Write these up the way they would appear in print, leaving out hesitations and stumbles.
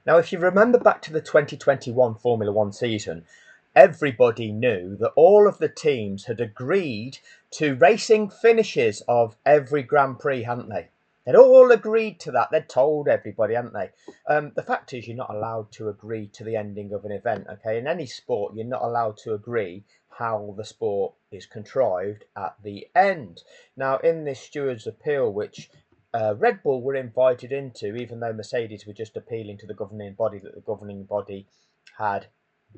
Now, if you remember back to the 2021 Formula One season, everybody knew that all of the teams had agreed to racing finishes of every Grand Prix, hadn't they? They'd all agreed to that. They'd told everybody, hadn't they? The fact is, you're not allowed to agree to the ending of an event, okay? In any sport, you're not allowed to agree how the sport is contrived at the end. Now, in this steward's appeal, which Red Bull were invited into, even though Mercedes were just appealing to the governing body that the governing body had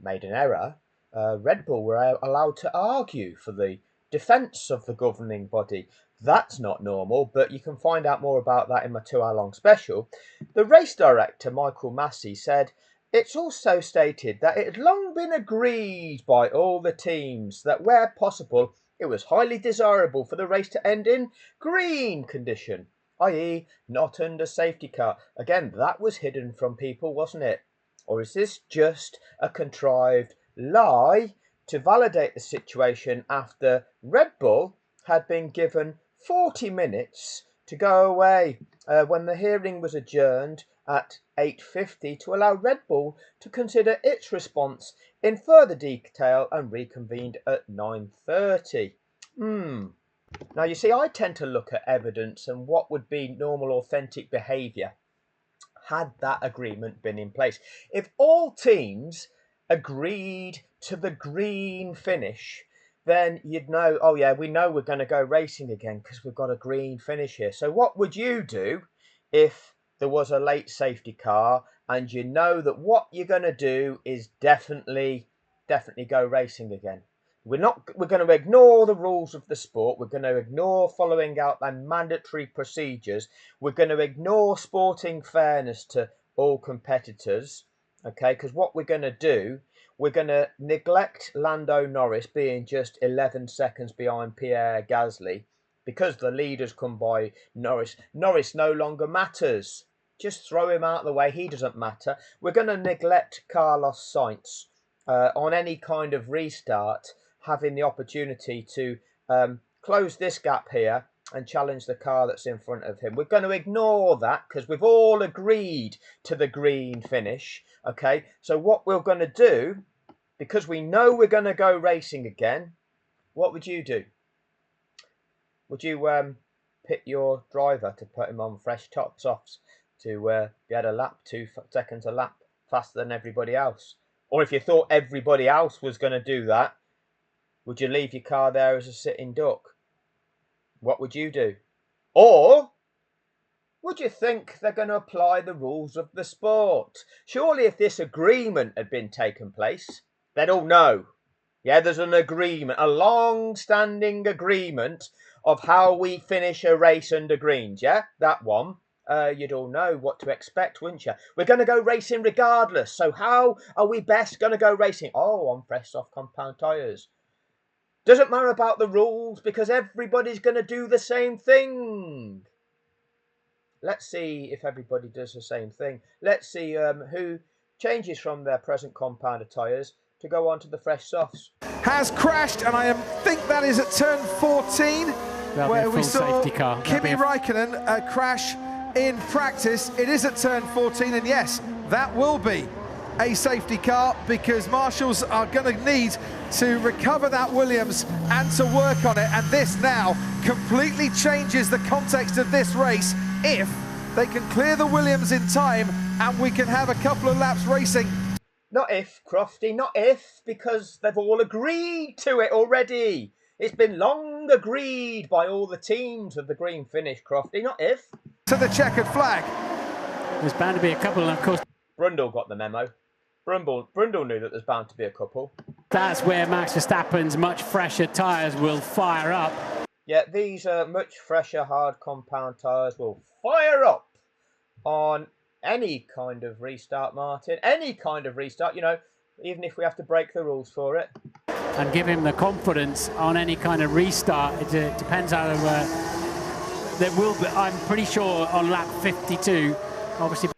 made an error, Red Bull were allowed to argue for the defence of the governing body. That's not normal, but you can find out more about that in my 2-hour-long special. The race director, Michael Massey, said it's also stated that it had long been agreed by all the teams that where possible it was highly desirable for the race to end in green condition, i.e. not under safety car. Again, that was hidden from people, wasn't it? Or is this just a contrived lie to validate the situation after Red Bull had been given 40 minutes to go away when the hearing was adjourned at 8:50 to allow Red Bull to consider its response in further detail and reconvened at 9:30? Now, you see, I tend to look at evidence and what would be normal, authentic behaviour had that agreement been in place. If all teams agreed to the green finish, then you'd know, oh yeah, we know we're going to go racing again because we've got a green finish here. So what would you do if there was a late safety car and you know that what you're going to do is definitely go racing again? We're going to ignore the rules of the sport. We're going to ignore following out their mandatory procedures. We're going to ignore sporting fairness to all competitors. Okay, because what we're going to do, we're going to neglect Lando Norris being just 11 seconds behind Pierre Gasly because the leaders come by Norris. Norris no longer matters. Just throw him out of the way. He doesn't matter. We're going to neglect Carlos Sainz on any kind of restart, having the opportunity to close this gap here and challenge the car that's in front of him. We're going to ignore that because we've all agreed to the green finish. Okay, so what we're going to do, because we know we're going to go racing again, what would you do? Would you pit your driver to put him on fresh top softs to get a lap, 2 seconds a lap faster than everybody else? Or if you thought everybody else was going to do that, would you leave your car there as a sitting duck? What would you do? Or would you think they're going to apply the rules of the sport? Surely if this agreement had been taken place, they'd all know. Yeah, there's an agreement, a long-standing agreement of how we finish a race under greens. Yeah, that one. You'd all know what to expect, wouldn't you? We're going to go racing regardless. So how are we best going to go racing? Oh, on fresh soft compound tyres. Doesn't matter about the rules because everybody's going to do the same thing. Let's see if everybody does the same thing. Let's see who changes from their present compounder tyres to go on to the fresh softs. Has crashed, and I think that is at turn 14, where we saw Kimi Raikkonen crash in practice. It is at turn 14, and yes, that will be a safety car because marshals are going to need to recover that Williams and to work on it. And this now completely changes the context of this race if they can clear the Williams in time and we can have a couple of laps racing. Not if, Crofty, not if, because they've all agreed to it already. It's been long agreed by all the teams of the green finish, Crofty, not if. To the checkered flag. There's bound to be a couple, and of course Brundle got the memo. Brundle knew that there's bound to be a couple. That's where Max Verstappen's much fresher tyres will fire up. Yeah, these much fresher hard compound tyres will fire up on any kind of restart, Martin. Any kind of restart, you know, even if we have to break the rules for it. And give him the confidence on any kind of restart. It depends how there will be. I'm pretty sure on lap 52, obviously.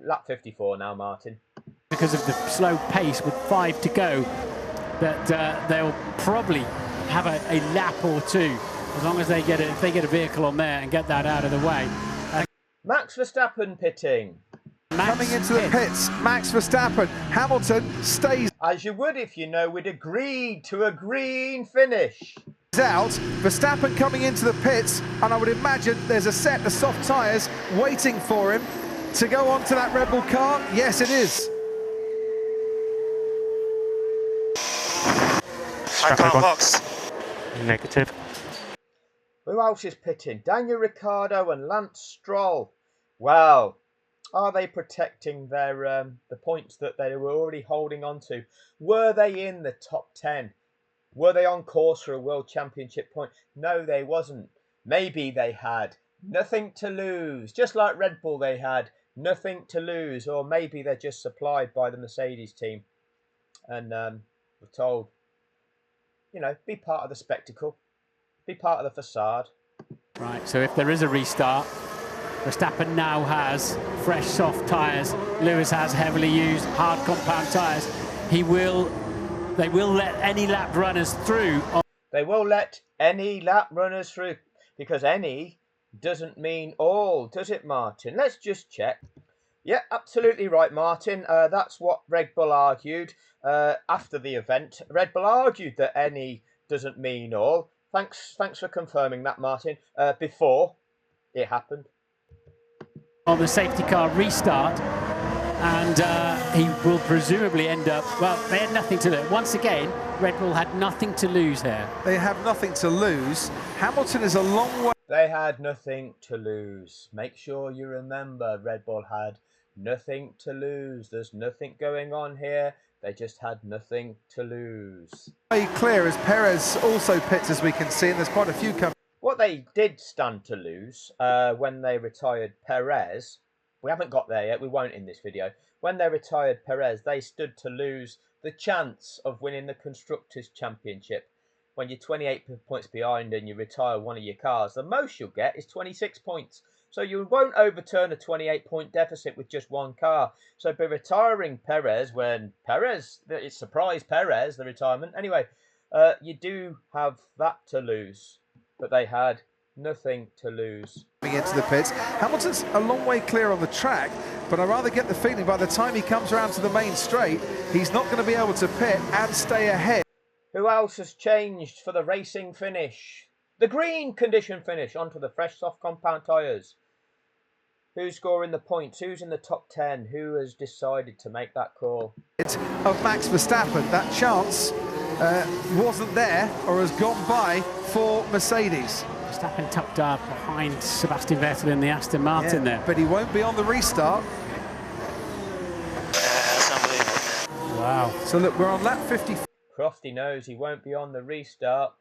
Lap 54 now, Martin. Because of the slow pace with 5 to go, that they'll probably have a lap or two, as long as they get a vehicle on there and get that out of the way. Max Verstappen pitting. coming into the pits, Max Verstappen. Hamilton stays as you would if you know we'd agreed to a green finish. Out, Verstappen coming into the pits, and I would imagine there's a set of soft tyres waiting for him to go onto that Red Bull car. Yes, it is. Box. Negative. Who else is pitting? Daniel Ricciardo and Lance Stroll. Well, are they protecting their the points that they were already holding on to? Were they in the top 10? Were they on course for a World Championship point? No, they wasn't. Maybe they had nothing to lose. Just like Red Bull, they had nothing to lose. Or maybe they're just supplied by the Mercedes team. And we're told, you know, be part of the spectacle. Be part of the facade. Right, so if there is a restart, Verstappen now has fresh, soft tyres. Lewis has heavily used hard compound tyres. They will let any lap runners through. They will let any lap runners through, because any doesn't mean all, does it, Martin? Let's just check. Yeah, absolutely right, Martin. That's what Red Bull argued after the event. Red Bull argued that any doesn't mean all. Thanks for confirming that, Martin. Before it happened. On the safety car restart. And he will presumably end up, well, they had nothing to lose. Once again, Red Bull had nothing to lose here. They have nothing to lose. Hamilton is a long way. They had nothing to lose. Make sure you remember Red Bull had nothing to lose. There's nothing going on here. They just had nothing to lose. Very clear as Perez also pits, as we can see, and there's quite a few coming. What they did stand to lose when they retired Perez, we haven't got there yet, we won't in this video. When they retired Perez, they stood to lose the chance of winning the Constructors' Championship. When you're 28 points behind and you retire one of your cars, the most you'll get is 26 points. So you won't overturn a 28-point deficit with just one car. So by retiring Perez, when Perez, it surprised Perez, the retirement. Anyway, you do have that to lose. But they had nothing to lose. Into the pits. Hamilton's a long way clear on the track, but I rather get the feeling by the time he comes around to the main straight, he's not going to be able to pit and stay ahead. Who else has changed for the racing finish? The green condition finish onto the fresh soft compound tyres. Who's scoring the points? Who's in the top 10? Who has decided to make that call? It's of Max Verstappen. That chance wasn't there or has gone by for Mercedes. Verstappen tucked up behind Sebastian Vettel in the Aston Martin there. But he won't be on the restart. That's unbelievable. Wow. So look, we're on lap 50. Crofty knows he won't be on the restart.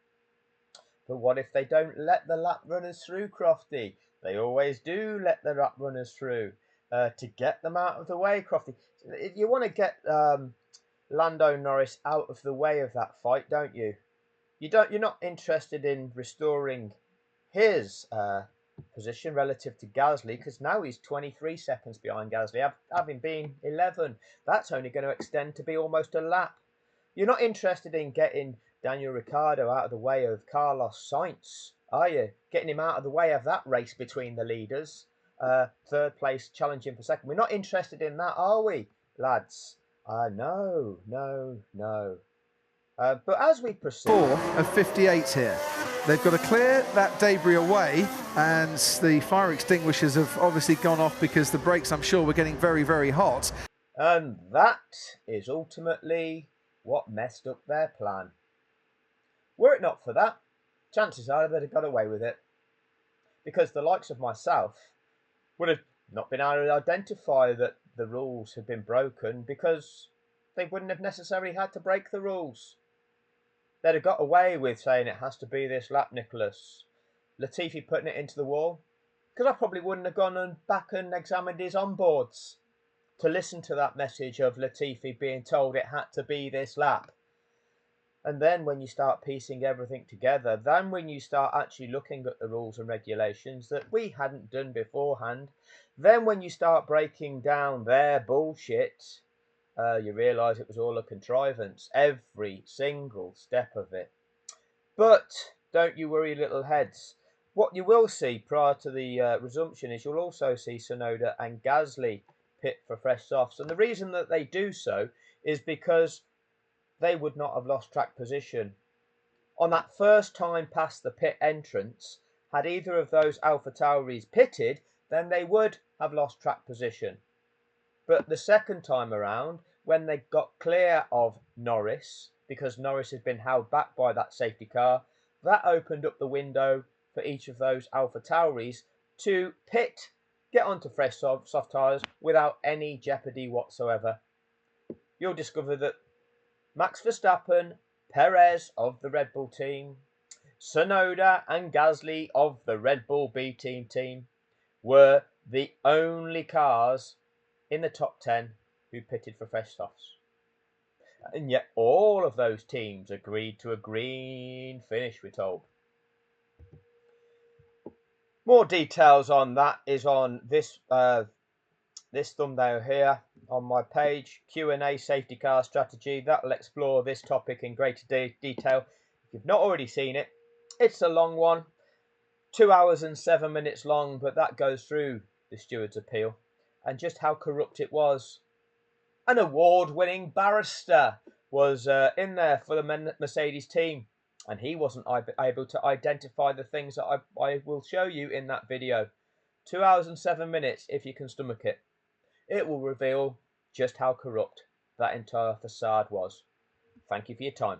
But what if they don't let the lap runners through, Crofty? They always do let the lap runners through to get them out of the way, Crofty. If you want to get Lando Norris out of the way of that fight, don't you? You're not interested in restoring his position relative to Gasly, because now he's 23 seconds behind Gasly, having been 11. That's only going to extend to be almost a lap. You're not interested in getting Daniel Ricciardo out of the way of Carlos Sainz, are you? Getting him out of the way of that race between the leaders. Third place challenging for second. We're not interested in that, are we, lads? No. But as we proceed... 4 of 58 here. They've got to clear that debris away, and the fire extinguishers have obviously gone off because the brakes, I'm sure, were getting very, very hot. And that is ultimately what messed up their plan. Were it not for that, chances are they'd have got away with it. Because the likes of myself would have not been able to identify that the rules had been broken, because they wouldn't have necessarily had to break the rules. They'd have got away with saying it has to be this lap, Nicholas. Latifi putting it into the wall. Because I probably wouldn't have gone and back and examined his onboards to listen to that message of Latifi being told it had to be this lap. And then when you start piecing everything together, then when you start actually looking at the rules and regulations that we hadn't done beforehand, then when you start breaking down their bullshit, you realise it was all a contrivance, every single step of it. But don't you worry, little heads. What you will see prior to the resumption is you'll also see Tsunoda and Gasly pit for fresh softs. And the reason that they do so is because they would not have lost track position. On that first time past the pit entrance, had either of those AlphaTauris pitted, then they would have lost track position. But the second time around, when they got clear of Norris, because Norris had been held back by that safety car, that opened up the window for each of those AlphaTauris to pit, get onto fresh soft tyres without any jeopardy whatsoever. You'll discover that Max Verstappen, Perez of the Red Bull team, Tsunoda and Gasly of the Red Bull B team were the only cars in the top 10 who pitted for fresh softs. And yet all of those teams agreed to a green finish, we're told. More details on that is on this this thumbnail here on my page, Q&A safety car strategy. That will explore this topic in greater detail. If you've not already seen it, it's a long one, 2 hours and 7 minutes long, but that goes through the steward's appeal and just how corrupt it was. An award-winning barrister was in there for the Mercedes team, and he wasn't able to identify the things that I will show you in that video. 2 hours and 7 minutes, if you can stomach it. It will reveal just how corrupt that entire facade was. Thank you for your time.